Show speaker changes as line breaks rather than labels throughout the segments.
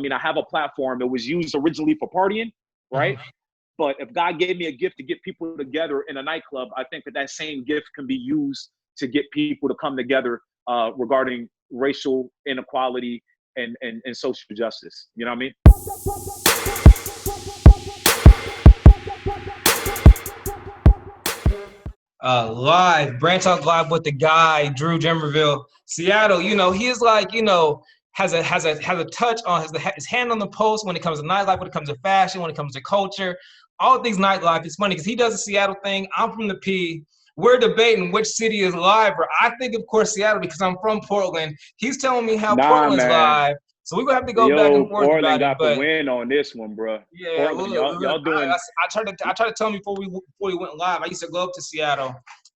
mean, I have a platform. It was used originally for partying, right? But if God gave me a gift to get people together in a nightclub, I think that same gift can be used to get people to come together regarding racial inequality and social justice. You know what I mean?
Live, Branch Talk Live with the guy, Drew Dambreville, Seattle. You know, he is like, you know, has a touch on, his hand on the pulse when it comes to nightlife, when it comes to fashion, when it comes to culture, all things nightlife. It's funny because he does the Seattle thing. I'm from the P. We're debating which city is liver. I think, of course, Seattle because I'm from Portland. He's telling me how Portland's live. So we're gonna have to go back and forth
Portland
about
got
it. But
the win on this one, bro.
Yeah,
Portland, y'all doing.
I tried to tell him before we went live. I used to go up to Seattle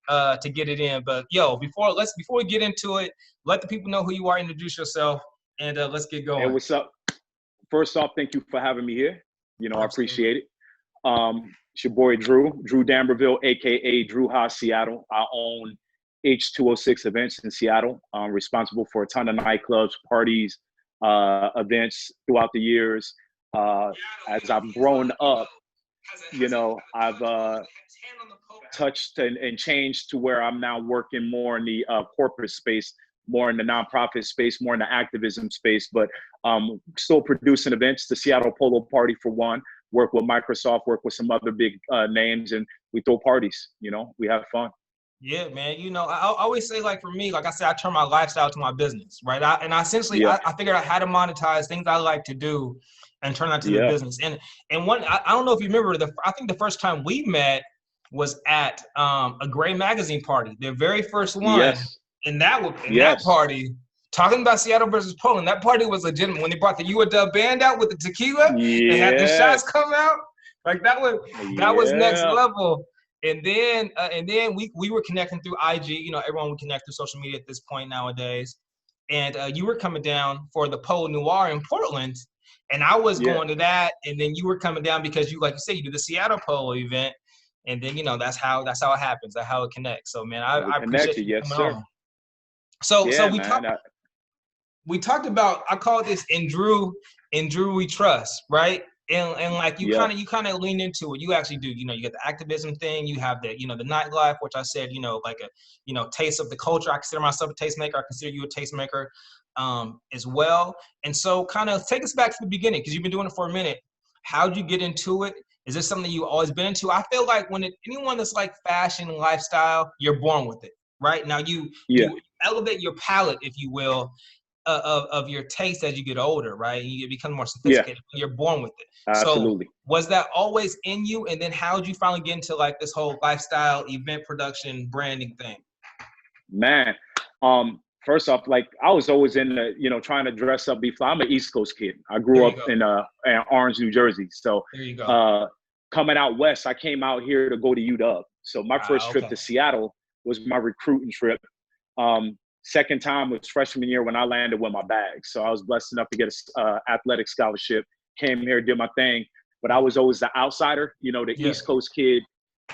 to get it in. But yo, before we get into it, let the people know who you are, introduce yourself, and let's get going.
Hey, what's up? First off, thank you for having me here. You know, I appreciate it. It's your boy Drew Dambreville, aka Drew Haas Seattle. I own H206 events in Seattle. I'm responsible for a ton of nightclubs, parties, events throughout the years. As I've grown up, you know, I've touched and changed to where I'm now working more in the corporate space, more in the nonprofit space, more in the activism space, but still producing events, the Seattle Polo Party for one, work with Microsoft, work with some other big names, and we throw parties, you know, we have fun.
Yeah, man. You know, I always say, like, for me, like I said, I turn my lifestyle to my business, right? I essentially, I figured out how to monetize things I like to do and turn that to the business. And I don't know if you remember, I think the first time we met was at a Gray magazine party, their very first one.
Yes.
And that party, talking about Seattle versus Portland, that party was legitimate. When they brought the UW band out with the tequila and had the shots come out, like that was next level. And then we were connecting through IG. You know, everyone would connect through social media at this point nowadays. And you were coming down for the Polo Noir in Portland, and I was going to that. And then you were coming down because you, like you said, you did the Seattle Polo event. And then, you know, that's how it happens. That's how it connects. So, man, I appreciate you coming on. So we talked about, I call this in Drew we trust, right? And like you kind of lean into it. You actually do. You know, you get the activism thing. You have the, you know, the nightlife, which I said, you know, like a, you know, taste of the culture. I consider myself a tastemaker. I consider you a tastemaker as well. And so, kind of take us back to the beginning because you've been doing it for a minute. How'd you get into it? Is this something you always been into? I feel like anyone that's like fashion and lifestyle, you're born with it, right? Now you elevate your palate, if you will, of your taste as you get older, right? And you become more sophisticated. You're born with it.
Absolutely.
So was that always in you? And then how did you finally get into like this whole lifestyle, event production, branding thing?
Man, first off, like I was always in the, you know, trying to dress up, be fly. I'm an East Coast kid. I grew up in Orange, New Jersey. So
there you go.
Coming out west, I came out here to go to UW. So my first trip to Seattle was my recruiting trip. Second time was freshman year when I landed with my bag. So I was blessed enough to get an athletic scholarship, came here, did my thing. But I was always the outsider, you know, the East Coast kid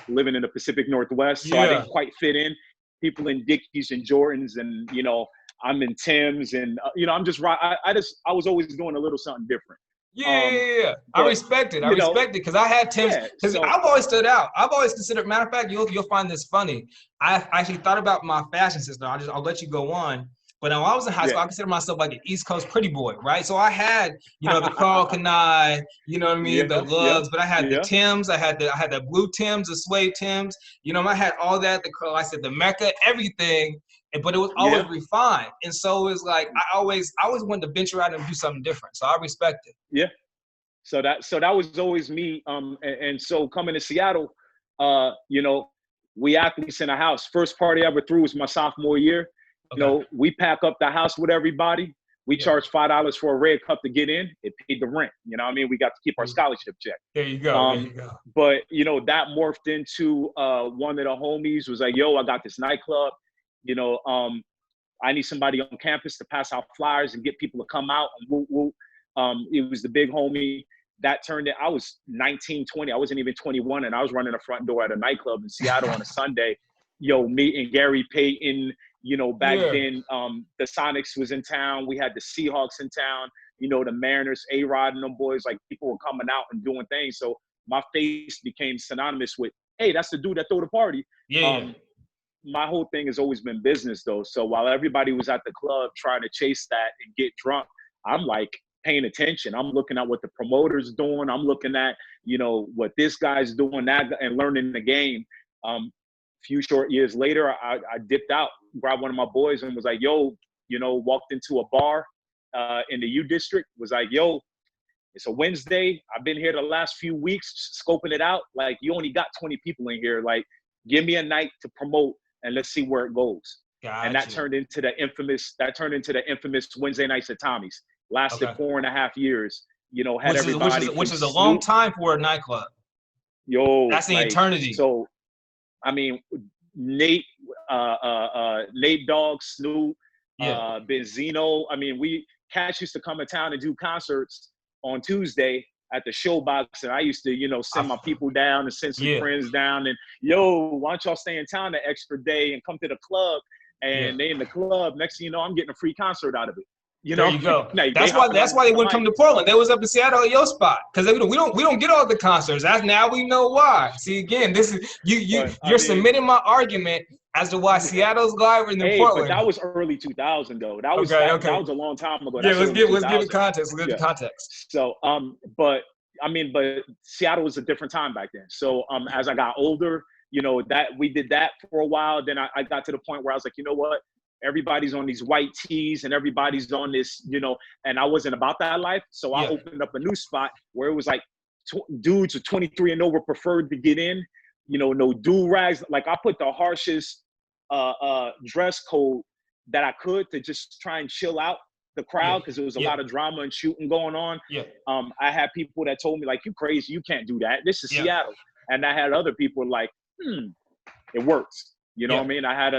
living in the Pacific Northwest. So I didn't quite fit in. People in Dickies and Jordans and, you know, I'm in Tim's and, you know, I'm just right. I was always doing a little something different.
But, I respect it. I respect it because I had Tim's. Because I've always stood out. I've always considered, matter of fact, you'll find this funny. I actually thought about my fashion system. I'll let you go on. But when I was in high school, I considered myself like an East Coast pretty boy, right? So I had, you know, the Carl Kanai, you know what I mean, the lugs, but I had the Timbs, I had the blue Timbs, the suede Timbs, you know, I had all that, the Mecca, everything, but it was always refined. And so it was like, I always wanted to venture out and do something different. So I respect it.
Yeah. So that was always me. And so coming to Seattle, you know, we athletes in the house. First party I ever threw was my sophomore year. You know, we pack up the house with everybody. We charge $5 for a red cup to get in. It paid the rent. You know what I mean? We got to keep our scholarship check.
There you go.
But, you know, that morphed into one of the homies was like, yo, I got this nightclub. You know, I need somebody on campus to pass out flyers and get people to come out. And it was the big homie that turned it. I was 19, 20. I wasn't even 21. And I was running the front door at a nightclub in Seattle on a Sunday. Yo, meeting Gary Payton. You know, back then, the Sonics was in town. We had the Seahawks in town. you know, the Mariners, A-Rod and them boys, like people were coming out and doing things. So my face became synonymous with, hey, that's the dude that threw the party. My whole thing has always been business though. So while everybody was at the club trying to chase that and get drunk, I'm like paying attention. I'm looking at what the promoter's doing. I'm looking at, you know, what this guy's doing, that, and learning the game. Few short years later, I dipped out, grabbed one of my boys and was like, yo, you know, walked into a bar in the U District, was like, yo, it's a Wednesday. I've been here the last few weeks scoping it out. Like, you only got 20 people in here. Like, give me a night to promote and let's see where it goes.
Gotcha.
And that turned into the infamous Wednesday nights at Tommy's. Lasted 4.5 years. You know, had
which is a long time for a nightclub.
Yo,
that's the eternity.
So, I mean, Nate Dogg, Snoop, Benzino. I mean, Cash used to come to town and do concerts on Tuesday at the Showbox, and I used to, you know, send my people down and send some friends down and, yo, why don't y'all stay in town the extra day and come to the club? And they in the club, next thing you know, I'm getting a free concert out of it. You know?
There you go. That's why they wouldn't come to Portland. They was up in Seattle at your spot because we don't get all the concerts. That's now we know why. See, again, this is you're submitting my argument as to why Seattle's liver than Portland.
But that was early 2000 though. That was a long time ago.
Yeah, let's give it context. Let's give it context.
So but Seattle was a different time back then. So as I got older, you know, that we did that for a while. Then I got to the point where I was like, you know what? Everybody's on these white tees and everybody's on this, you know, and I wasn't about that life. So I opened up a new spot where it was like dudes with 23 and over preferred to get in, you know, no do-rags. Like I put the harshest dress code that I could to just try and chill out the crowd because there was a lot of drama and shooting going on. I had people that told me like, you crazy, you can't do that. This is Seattle. And I had other people like, it works. You know what I mean? I had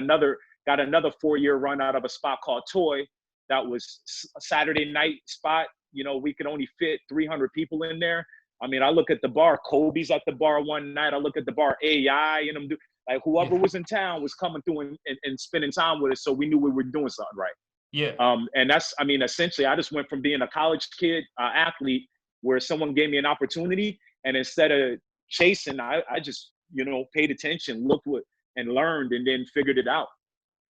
got another 4-year run out of a spot called Toy. That was a Saturday night spot. You know, we could only fit 300 people in there. I mean, I look at the bar, Kobe's at the bar one night. I look at the bar, AI, and them like whoever was in town was coming through and spending time with us. So we knew we were doing something right. And that's, I mean, essentially I just went from being a college kid, athlete, where someone gave me an opportunity. And instead of chasing, I just, you know, paid attention, looked and learned, and then figured it out.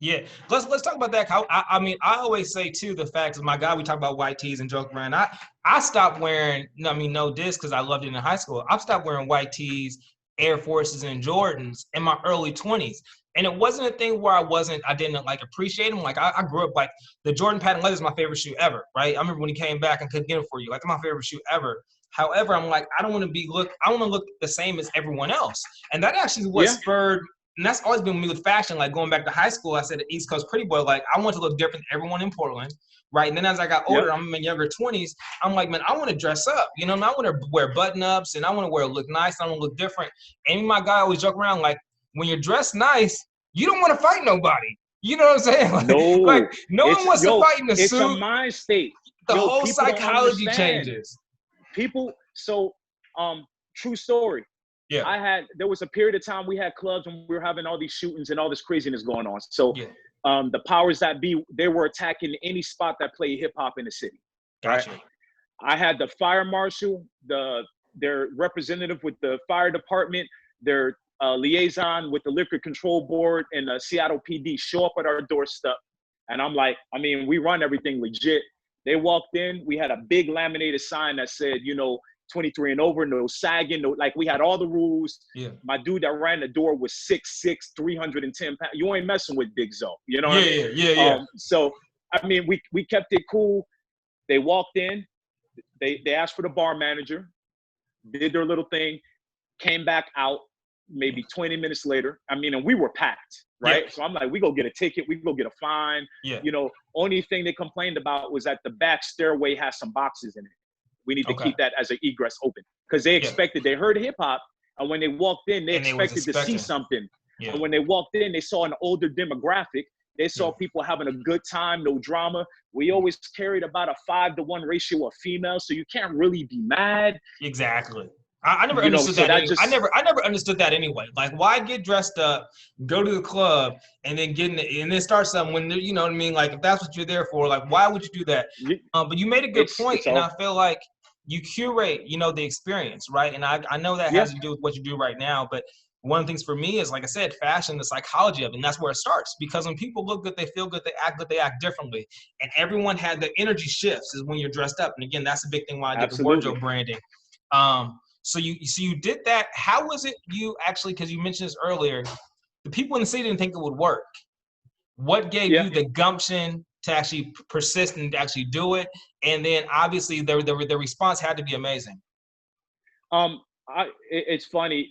Yeah, let's talk about that. I mean, I always say too, the fact is, my guy, we talk about white tees and joke around. I stopped wearing, I mean, no diss, because I loved it in high school. I stopped wearing white tees, Air Forces, and Jordans in my early 20s. And it wasn't a thing where I didn't like appreciate them. Like I grew up like the Jordan patent leather is my favorite shoe ever, right? I remember when he came back and couldn't get it for you. Like, it's my favorite shoe ever. However, I'm like, I want to look the same as everyone else. And that actually what spurred. And that's always been me with fashion. Like going back to high school, I said the East Coast pretty boy, like I want to look different than everyone in Portland, right? And then as I got older, I'm in my younger 20s, I'm like, man, I want to dress up. You know, I want to wear button-ups and I want to look nice. I want to look different. And my guy always joke around, like, when you're dressed nice, you don't want to fight nobody. You know what I'm saying? Like, no one wants to fight in a suit.
It's a mind state.
The whole psychology changes.
People, so true story. There was a period of time we had clubs when we were having all these shootings and all this craziness going on. So the powers that be, they were attacking any spot that played hip hop in the city.
Gotcha.
Right? I had the fire marshal, their representative with the fire department, their liaison with the liquor control board and the Seattle PD show up at our doorstep. And I'm like, I mean, we run everything legit. They walked in, we had a big laminated sign that said, you know, 23 and over, no sagging, no, like we had all the rules. My dude that ran the door was 6'6", 310 pounds. You ain't messing with Big Zo, you know what I mean? So, I mean, we kept it cool. They walked in, they asked for the bar manager, did their little thing, came back out maybe 20 minutes later. I mean, and we were packed, right? So I'm like, we go get a ticket, we go get a fine. You know, only thing they complained about was that the back stairway has some boxes in it. We need to keep that as an egress open because they expected, they heard hip hop, and when they walked in, they expected to see something. And when they walked in, they saw an older demographic. They saw people having a good time, no drama. We always carried about a 5-to-1 ratio of females, so you can't really be mad.
Exactly. I never understood that. I never understood that anyway. Like, why get dressed up, go to the club, and then and then start something when you know what I mean? Like, if that's what you're there for, like, why would you do that? But you made a good point, and I feel like you curate, you know, the experience, right? And I know that has to do with what you do right now, but one of the things for me is, like I said, fashion, the psychology of it, and that's where it starts. Because when people look good, they feel good, they act differently, and everyone had the energy shifts is when you're dressed up. And again, that's a big thing why I did the wardrobe branding. So you did that. How was it you actually, because you mentioned this earlier, the people in the city didn't think it would work. What gave you the gumption to actually persist and actually do it? And then obviously the response had to be amazing.
It's funny.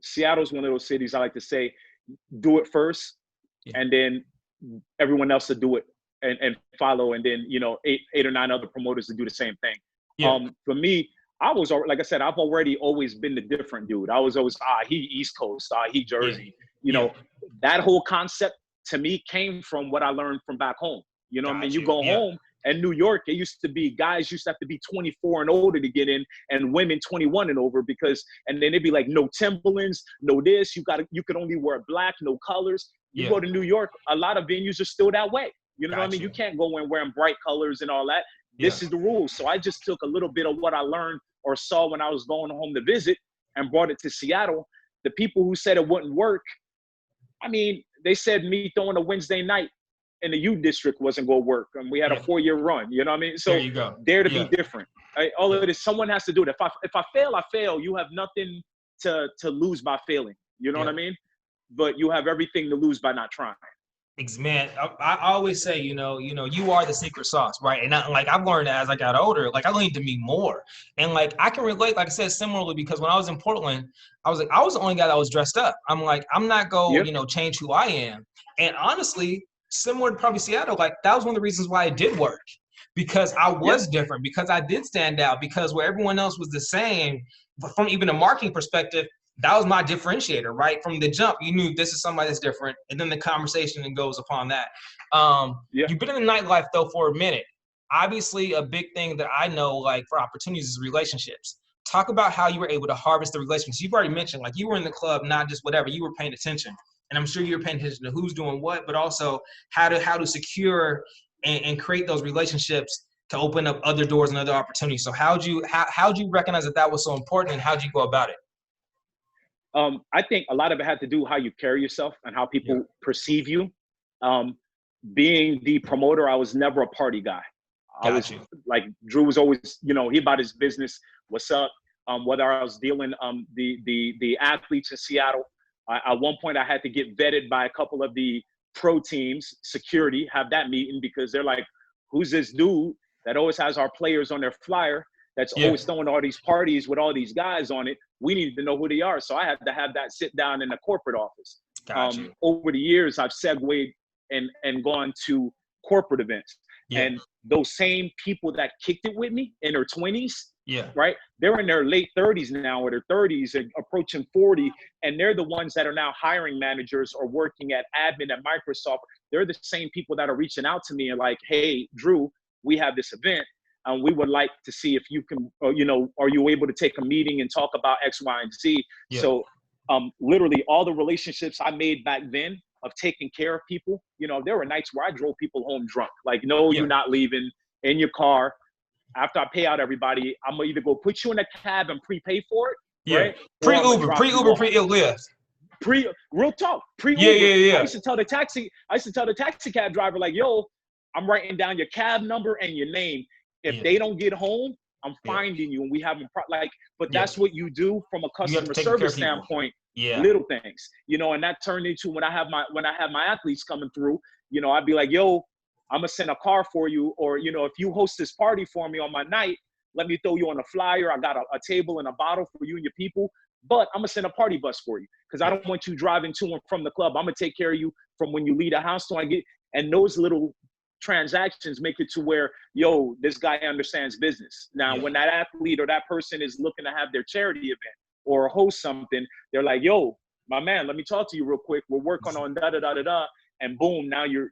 Seattle's one of those cities I like to say, do it first, and then everyone else to do it and follow, and then, you know, eight or nine other promoters to do the same thing. For me, I was, like I said, I've already always been the different dude. I was always, he East Coast, he Jersey. You know, that whole concept to me came from what I learned from back home. You know what I mean? You go home, and New York, it used to be, guys used to have to be 24 and older to get in, and women 21 and over, and then it'd be like, no Timberlands, no this, you could only wear black, no colors. You go to New York, a lot of venues are still that way. You know what I mean? You can't go in wearing bright colors and all that. This is the rules. So I just took a little bit of what I learned or saw when I was going home to visit and brought it to Seattle. The people who said it wouldn't work, I mean, they said me throwing a Wednesday night in the U District wasn't going to work. And we had a 4-year run, you know what I mean? So dare to be different. Right? All of it is, someone has to do it. If I fail, I fail. You have nothing to lose by failing. You know what I mean? But you have everything to lose by not trying.
Man, I always say, you know, you are the secret sauce, right? And I've learned that as I got older, like, I learned to me more. And like, I can relate, like I said, similarly, because when I was in Portland, I was the only guy that was dressed up. I'm like, I'm not going, you know, change who I am. And honestly, similar to probably Seattle, like, that was one of the reasons why it did work, because I was different, because I did stand out, because where everyone else was the same, but from even a marketing perspective, that was my differentiator, right? From the jump, you knew this is somebody that's different, and then the conversation goes upon that. You've been in the nightlife, though, for a minute. Obviously, a big thing that I know, like, for opportunities is relationships. Talk about how you were able to harvest the relationships. You've already mentioned, like, you were in the club, not just whatever. You were paying attention. And I'm sure you were paying attention to who's doing what, but also how to secure and create those relationships to open up other doors and other opportunities. So how'd you recognize that was so important, and how'd you go about it?
I think a lot of it had to do how you carry yourself and how people perceive you. Being the promoter, I was never a party guy. Like, Drew was always, you know, he about his business. What's up? Whether I was dealing the athletes in Seattle. At one point, I had to get vetted by a couple of the pro teams, security, have that meeting, because they're like, who's this dude that always has our players on their flyer, that's always throwing all these parties with all these guys on it? We need to know who they are. So I had to have that sit down in the corporate office. Over the years, I've segued and gone to corporate events. And those same people that kicked it with me in their 20s, right? They're in their late 30s now, or their 30s and approaching 40. And they're the ones that are now hiring managers or working at admin at Microsoft. They're the same people that are reaching out to me and like, hey, Drew, we have this event. We would like to see if you can, you know, are you able to take a meeting and talk about X, Y, and Z? So literally all the relationships I made back then of taking care of people, you know, there were nights where I drove people home drunk. Like, no, you're not leaving, in your car. After I pay out everybody, I'm going to either go put you in a cab and prepay for it. Right?
Pre-Uber, pre-Lyft.
Real talk. Pre-Uber. I used to tell the taxi cab driver, like, yo, I'm writing down your cab number and your name. If they don't get home, I'm finding you, and we have them. But that's what you do from a customer service standpoint. Little things, you know, and that turned into when I have my athletes coming through, you know, I'd be like, yo, I'm gonna send a car for you, or, you know, if you host this party for me on my night, let me throw you on a flyer. I got a table and a bottle for you and your people, but I'm gonna send a party bus for you, because I don't want you driving to and from the club. I'm gonna take care of you from when you leave the house till I get. And those little transactions make it to where, yo, this guy understands business. Now, when that athlete or that person is looking to have their charity event or host something, they're like, yo, my man, let me talk to you real quick. We're working on da-da-da-da-da. And boom, now you're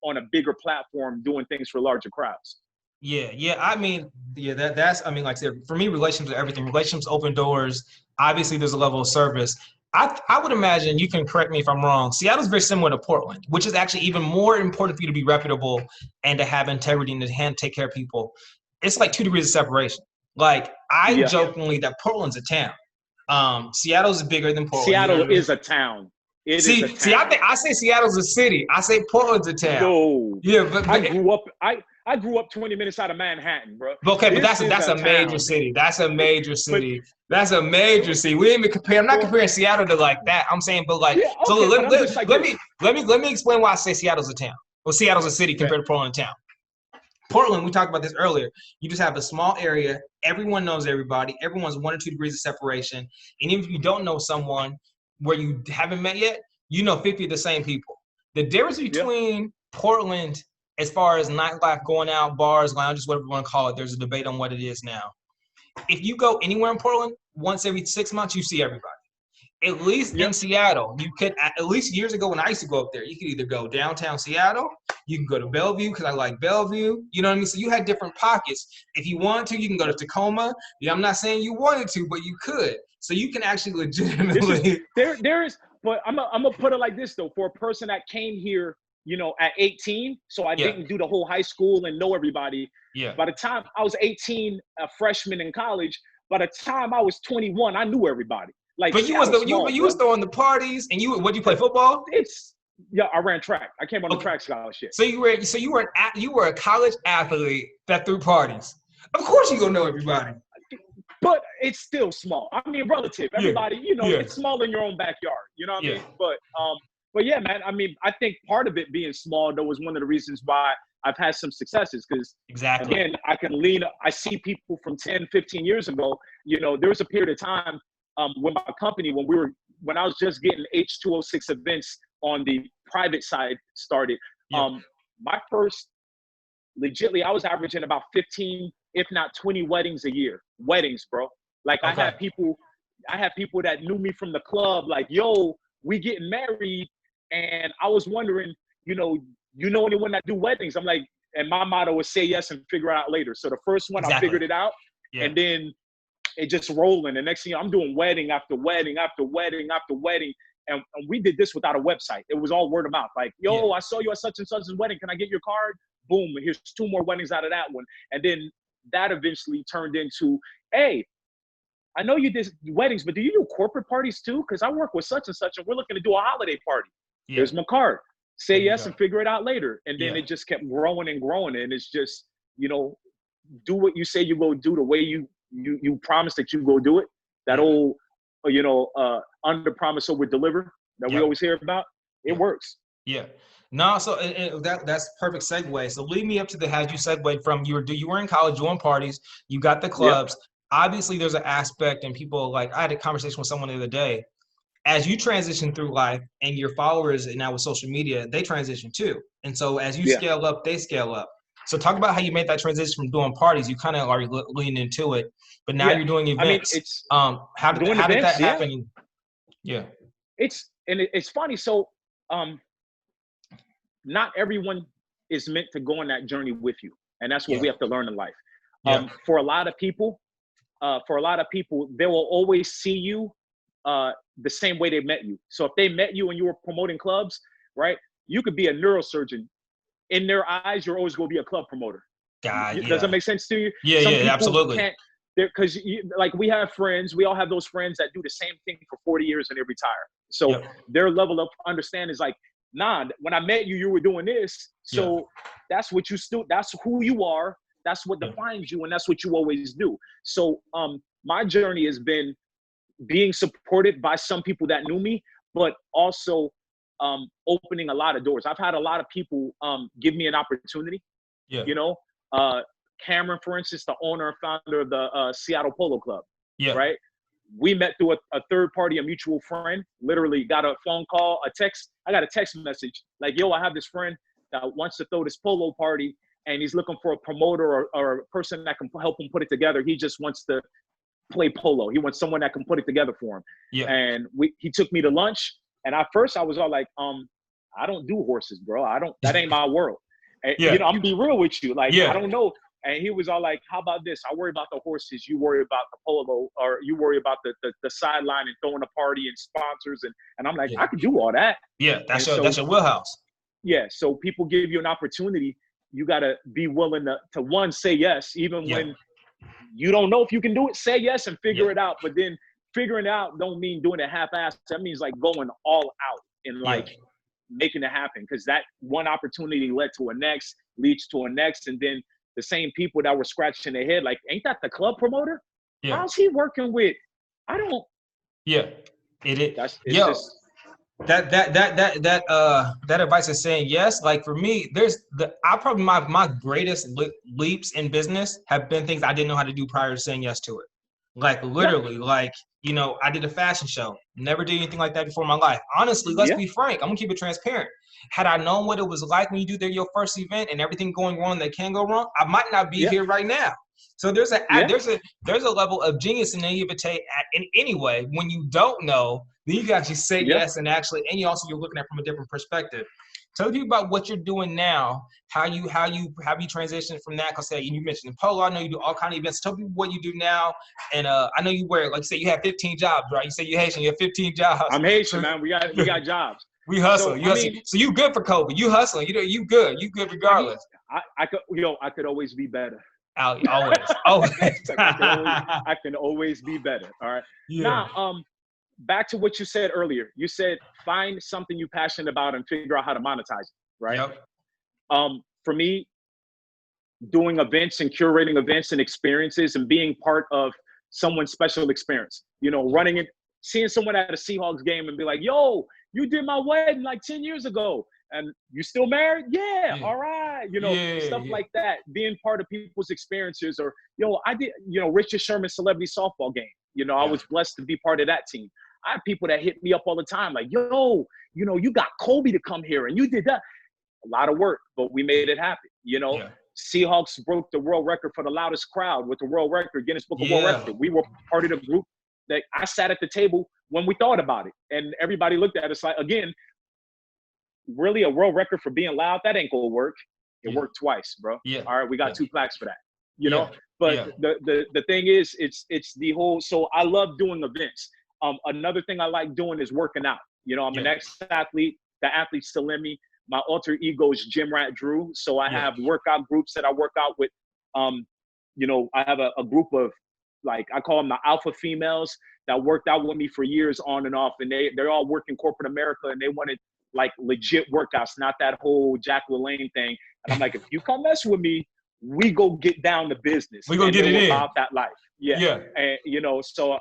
on a bigger platform doing things for larger crowds.
Yeah. I mean, that's, I mean, like I said, for me, relationships are everything. Relationships open doors. Obviously, there's a level of service. I would imagine, you can correct me if I'm wrong, Seattle's very similar to Portland, which is actually even more important for you to be reputable and to have integrity and to take care of people. It's like 2 degrees of separation. Like, I jokingly that Portland's a town. Seattle's bigger than Portland.
Seattle is a town.
See, I say Seattle's a city. I say Portland's a town.
No.
Yeah, but
I grew up 20 minutes out of Manhattan, bro.
Okay, but that's a major city. That's a major city. That's a major city. We ain't even compare. I'm not comparing Seattle to like that. I'm saying, but like, so let me explain why I say Seattle's a town. Well, Seattle's a city compared to Portland town. Portland, we talked about this earlier. You just have a small area. Everyone knows everybody. Everyone's 1 or 2 degrees of separation. And even if you don't know someone where you haven't met yet, you know 50 of the same people. The difference between Portland, as far as nightlife, going out, bars, lounges, whatever you want to call it, there's a debate on what it is now. If you go anywhere in Portland, once every 6 months, you see everybody. At least in Seattle, you could, at least years ago when I used to go up there, you could either go downtown Seattle, you can go to Bellevue because I like Bellevue, you know what I mean? So you had different pockets. If you want to, you can go to Tacoma. Yeah, I'm not saying you wanted to, but you could. So you can actually legitimately.
There is, but I'm gonna put it like this though, for a person that came here, you know, at 18, so I didn't do the whole high school and know everybody. Yeah. By the time I was 18, a freshman in college, by the time I was 21, I knew everybody. Like,
but you was throwing the parties, and you play football?
I ran track. I came on the track scholarship.
So you were a college athlete that threw parties. Of course you gonna know everybody.
But it's still small. I mean, relative. Everybody, you know, it's small in your own backyard. You know what I mean? But yeah, man. I mean, I think part of it being small though was one of the reasons why I've had some successes, because again, I see people from 10, 15 years ago. You know, there was a period of time with my company when I was just getting H206 events on the private side started. My first, legitly, I was averaging about 15, if not 20 weddings a year. Weddings, bro. Like I had people that knew me from the club, like, yo, we getting married. And I was wondering, you know anyone that do weddings? I'm like, and my motto was say yes and figure it out later. So the first one, I figured it out. And then it just rolling. The next thing you know, I'm doing wedding after wedding after wedding after wedding. And we did this without a website. It was all word of mouth. Like, yo, I saw you at such and such's wedding. Can I get your card? Boom. Here's 2 more weddings out of that one. And then that eventually turned into, hey, I know you did weddings, but do you do corporate parties too? Because I work with such and such, and we're looking to do a holiday party. Here's my card. Say yes and figure it out later. And then it just kept growing and growing. And it's just, you know, do what you say you go do the way you promise that you go do it. That old, you know, under promise over deliver that we always hear about. It works. Yeah.
No, so that's perfect segue. So lead me up to how you segued from you were in college doing parties, you got the clubs. Obviously, there's an aspect, and people, like, I had a conversation with someone the other day. As you transition through life, and your followers, and now with social media, they transition too. And so as you scale up, they scale up. So talk about how you made that transition from doing parties. You kind of are leaning into it, but now you're doing events. I mean, how did that happen? Yeah.
It's funny. So not everyone is meant to go on that journey with you. And that's what we have to learn in life. For a lot of people, they will always see you the same way they met you. So if they met you and you were promoting clubs, right? You could be a neurosurgeon. In their eyes, you're always going to be a club promoter. Does that make sense to you?
Yeah, absolutely.
Because like we have friends, we all have those friends that do the same thing for 40 years and they retire. So their level of understanding is like, nah, when I met you, you were doing this. So that's what that's who you are. That's what defines you. And that's what you always do. So my journey has been being supported by some people that knew me, but also opening a lot of doors. I've had a lot of people give me an opportunity. You know, Cameron, for instance, the owner and founder of the Seattle Polo Club. Right. We met through a third party, a mutual friend. Literally got a phone call, a text. I got a text message like, yo, I have this friend that wants to throw this polo party, and he's looking for a promoter or a person that can help him put it together. He just wants to play polo. He wants someone that can put it together for him. And he took me to lunch. And at first I was all like, I don't do horses, bro. That ain't my world. And, you know, I'm gonna be real with you. Like, I don't know. And he was all like, how about this? I worry about the horses. You worry about the polo, or you worry about the sideline and throwing a party and sponsors. And I'm like, I could do all that.
Yeah, that's your wheelhouse.
Yeah, so people give you an opportunity. You got to be willing to one, say yes, even when you don't know if you can do it. Say yes and figure it out. But then figuring it out don't mean doing it half-assed. That means like going all out and like making it happen, because that one opportunity led to a next, leads to a next, and then the same people that were scratching their head like, ain't that the club promoter? How's he working with? I don't.
Yeah, it is.
It's just,
that advice is saying yes. Like for me, my greatest leaps in business have been things I didn't know how to do prior to saying yes to it. Like literally, like, you know, I did a fashion show. Never did anything like that before in my life. Honestly, let's be frank. I'm gonna keep it transparent. Had I known what it was like when you do your first event and everything going wrong that can go wrong, I might not be here right now. So there's a level of genius and naivete in any way. When you don't know, then you can actually say yes, and you're looking at it from a different perspective. Tell me about what you're doing now, how you transitioned from that. Cause you mentioned the polo. I know you do all kinds of events. Tell me what you do now. And I know you wear, like you said, you have 15 jobs, right? You say you're Haitian, you have 15 jobs.
I'm Haitian, man. We got jobs.
We hustle. So you good for COVID. You hustling. You good. You good regardless.
I could always be better.
Always.
I can always be better. All right. Yeah. Now, back to what you said earlier. You said find something you're passionate about and figure out how to monetize it. Right. Yep. For me, doing events and curating events and experiences and being part of someone's special experience. You know, running it, seeing someone at a Seahawks game and be like, "Yo, you did my wedding like 10 years ago. And you still married? Yeah. All right. You know, stuff like that. Being part of people's experiences. Or, I did, Richard Sherman's celebrity softball game. I was blessed to be part of that team. I have people that hit me up all the time like, yo, you got Kobe to come here and you did that. A lot of work, but we made it happen. Seahawks broke the world record for the loudest crowd with the world record, Guinness Book of World Record. We were part of the group that I sat at the table when we thought about it. And everybody looked at us like, again, really a world record for being loud, that ain't gonna work. It worked twice, bro. All right, we got 2 plaques for that. But the thing is, it's the whole. So I love doing events. Another thing I like doing is working out. I'm an ex-athlete. The athlete's still in me. My alter ego is Gym Rat Drew. So I have workout groups that I work out with. I have a group of, like, I call them the alpha females that worked out with me for years on and off, and they're all working corporate America, and they wanted like legit workouts, not that whole Jack LaLanne thing. And I'm like, if you come mess with me, we go get down to business.
We go get it in.
About that life. Yeah. And so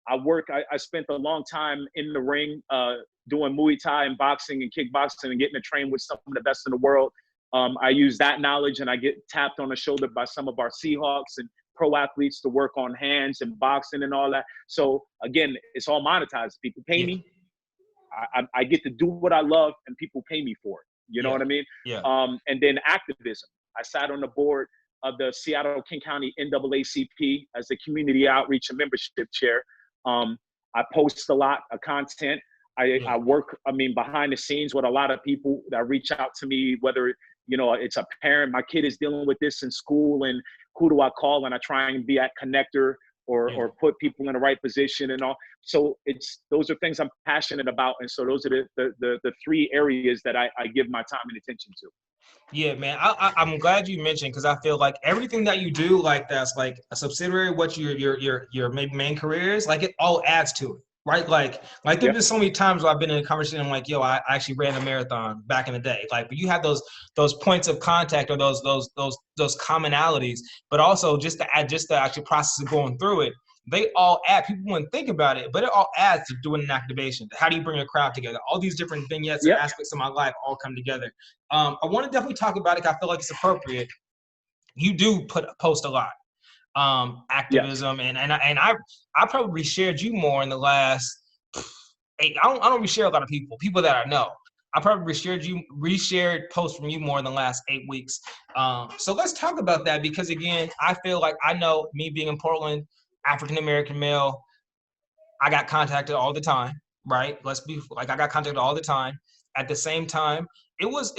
I spent a long time in the ring doing Muay Thai and boxing and kickboxing and getting to train with some of the best in the world. I use that knowledge and I get tapped on the shoulder by some of our Seahawks and pro athletes to work on hands and boxing and all that. So again, it's all monetized. People pay me. I get to do what I love and people pay me for it. You know what I mean? Yeah. And then activism. I sat on the board of the Seattle King County NAACP as the community outreach and membership chair. I post a lot of content. I work, behind the scenes with a lot of people that reach out to me, whether, it's a parent, my kid is dealing with this in school and who do I call? And I try and be that connector or put people in the right position and all. So those are things I'm passionate about. And so those are the 3 areas that I give my time and attention to.
Yeah, man. I'm glad you mentioned, because I feel like everything that you do, like that's like a subsidiary of what your maybe main career is, like it all adds to it, right? Like there's been so many times where I've been in a conversation, I'm like, yo, I actually ran a marathon back in the day. Like, but you have those points of contact or those commonalities, but also just the actual process of going through it. They all add. People wouldn't think about it, but it all adds to doing an activation. How do you bring a crowd together? All these different vignettes and aspects of my life all come together. I want to definitely talk about it, because I feel like it's appropriate. You do post a lot, activism, and I probably shared you more in the last 8. I don't reshare a lot of people that I know. I probably reshared posts from you more in the last 8 weeks. So let's talk about that, because again, I feel like I know, me being in Portland, African-American male, I got contacted all the time, right? I got contacted all the time at the same time, it was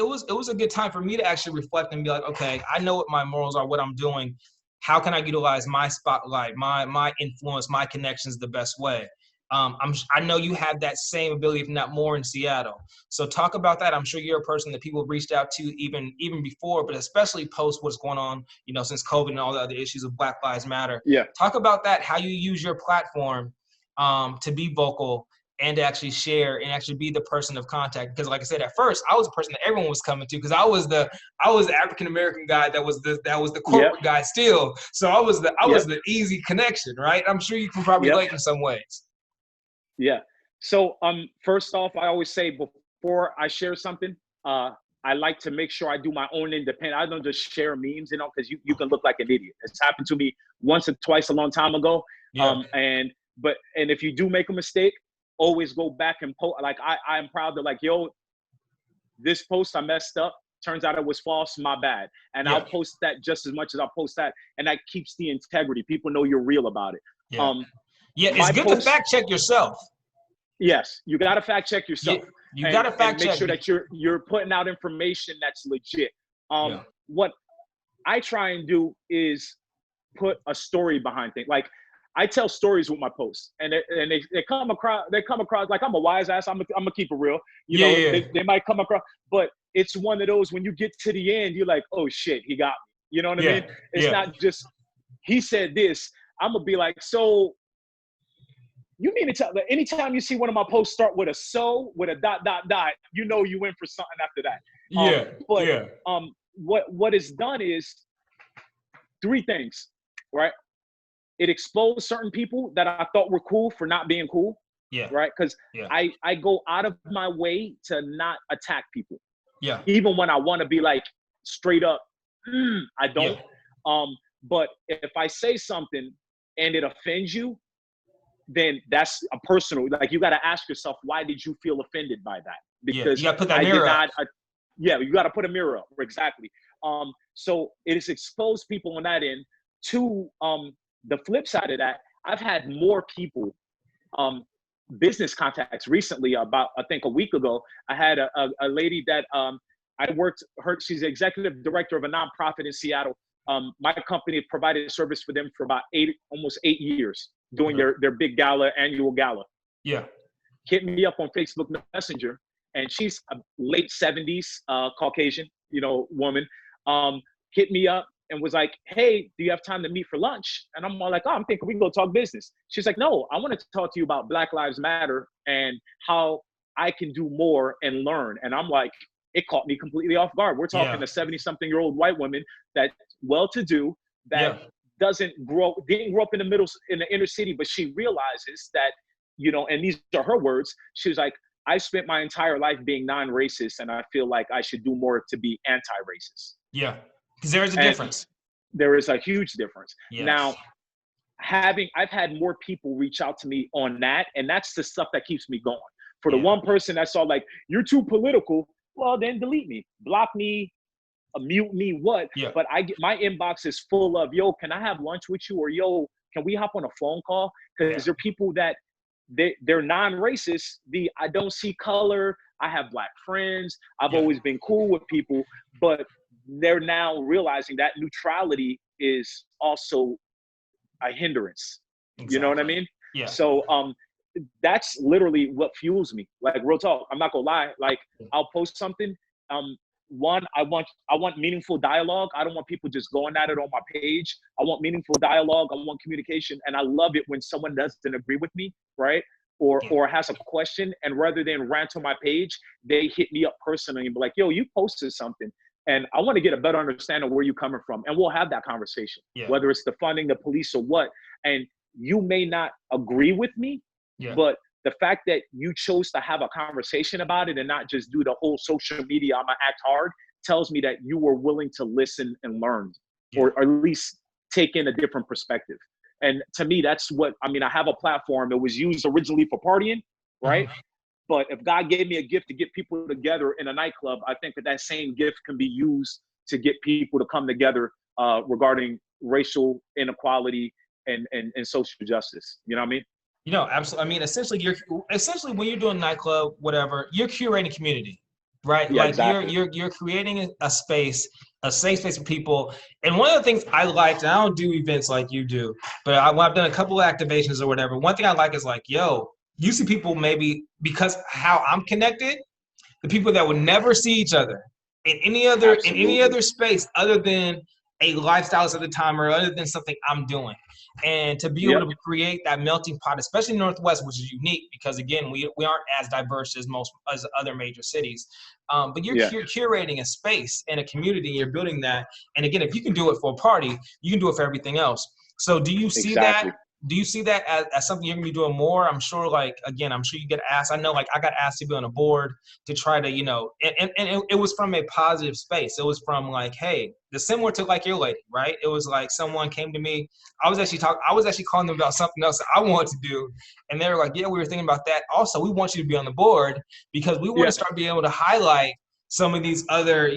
a good time for me to actually reflect and be like, okay, I know what my morals are, what I'm doing. How can I utilize my spotlight, my influence, my connections the best way? I know you have that same ability, if not more, in Seattle. So talk about that. I'm sure you're a person that people have reached out to even before, but especially post what's going on, since COVID and all the other issues of Black Lives Matter.
Yeah.
Talk about that, how you use your platform to be vocal and to actually share and actually be the person of contact. Because like I said, at first, I was the person that everyone was coming to, because I was the African-American guy that was the corporate guy still. So I was the easy connection, right? I'm sure you can probably relate in some ways.
Yeah. So first off, I always say before I share something, I like to make sure I do my own independent. I don't just share memes, because you can look like an idiot. It's happened to me once or twice a long time ago.
Yeah.
And if you do make a mistake, always go back and post. Like I'm proud to yo, this post I messed up. Turns out it was false. My bad. And I'll post that just as much as I'll post that, and that keeps the integrity. People know you're real about it.
Yeah. It's good to fact check yourself.
Yes, you got to fact check yourself.
You got to fact check.
Make sure that you're putting out information that's legit. What I try and do is put a story behind things. Like I tell stories with my posts, and they come across like I'm a wise ass. I'm gonna keep it real. They might come across, but it's one of those when you get to the end, you're like, oh shit, he got me. You know what I mean? It's not just he said this. I'm gonna be like, so. You mean to tell that anytime you see one of my posts start with a so, with a ... you know you in for something after that. What is done is three things, right? It exposed certain people that I thought were cool for not being cool.
Yeah.
Right? Because I go out of my way to not attack people.
Yeah.
Even when I want to be like straight up, I don't.
Yeah.
But if I say something and it offends you, then that's a personal, like you got to ask yourself, why did you feel offended by that? Because
you got to put that mirror up.
You got to put a mirror up. Exactly. So it has exposed people on that end. To the flip side of that, I've had more people, business contacts recently. About, I think a week ago, I had a lady that she's the executive director of a nonprofit in Seattle. My company provided service for them for about almost 8 years. Doing their big annual gala. Yeah. Hit me up on Facebook Messenger, and she's a late 70s Caucasian, woman. Hit me up and was like, hey, do you have time to meet for lunch? And I'm all like, oh, I'm thinking we can go talk business. She's like, no, I want to talk to you about Black Lives Matter and how I can do more and learn. And I'm like, it caught me completely off guard. We're talking a 70-something-year-old white woman that's well-to-do, that didn't grow up in the inner city, but she realizes that, and these are her words. She was like, I spent my entire life being non-racist, and I feel like I should do more to be anti-racist.
Yeah, because there is a difference.
There is a huge difference.
Yes.
Now, I've had more people reach out to me on that, and that's the stuff that keeps me going. For the one person that saw like, you're too political, well, then delete me, block me, mute me, what?
Yeah.
But I get, my inbox is full of, yo, can I have lunch with you? Or yo, can we hop on a phone call? Because there are people that they're non-racist. I don't see color. I have Black friends. I've always been cool with people, but they're now realizing that neutrality is also a hindrance. Exactly. You know what I mean?
Yeah.
So that's literally what fuels me. Like, real talk, I'm not gonna lie. Like, I'll post something. One, I want meaningful dialogue. I don't want people just going at it on my page. I want meaningful dialogue. I want communication. And I love it when someone doesn't agree with me, right? Or has a question, and rather than rant on my page, they hit me up personally and be like, yo, you posted something, and I want to get a better understanding of where you're coming from. And we'll have that conversation, whether it's the funding, the police, or what. And you may not agree with me, but the fact that you chose to have a conversation about it and not just do the whole social media, I'm gonna act hard, tells me that you were willing to listen and learn, or at least take in a different perspective. And to me, that's what, I mean, I have a platform. It was used originally for partying, right? But if God gave me a gift to get people together in a nightclub, I think that same gift can be used to get people to come together regarding racial inequality and social justice. You know what I mean?
Absolutely. I mean, essentially when you're doing nightclub, whatever, you're curating community. right?
Yeah,
Like
exactly.
you're creating a space, a safe space for people. And one of the things I liked, and I don't do events like you do, but when I've done a couple of activations or whatever, one thing I like is like, yo, you see people maybe because how I'm connected, the people that would never see each other in any
Absolutely.
other space other than a lifestyle at the time or other than something I'm doing. And to be able
Yep,
to create that melting pot, especially in the Northwest, which is unique because again, we aren't as diverse as other major cities. But you're
yeah,
curating a space and a community, and you're building that. And again, if you can do it for a party, you can do it for everything else. So do you see that?
exactly.
Do you see that as something you're gonna be doing more? I'm sure, like again, I'm sure you get asked. I know, like I got asked to be on a board to try to, and it was from a positive space. It was from like, hey, the similar to like your lady, right? It was like someone came to me. I was actually calling them about something else that I wanted to do, and they were like, yeah, we were thinking about that. Also, we want you to be on the board because we want
Yeah.
to start being able to highlight some of these other,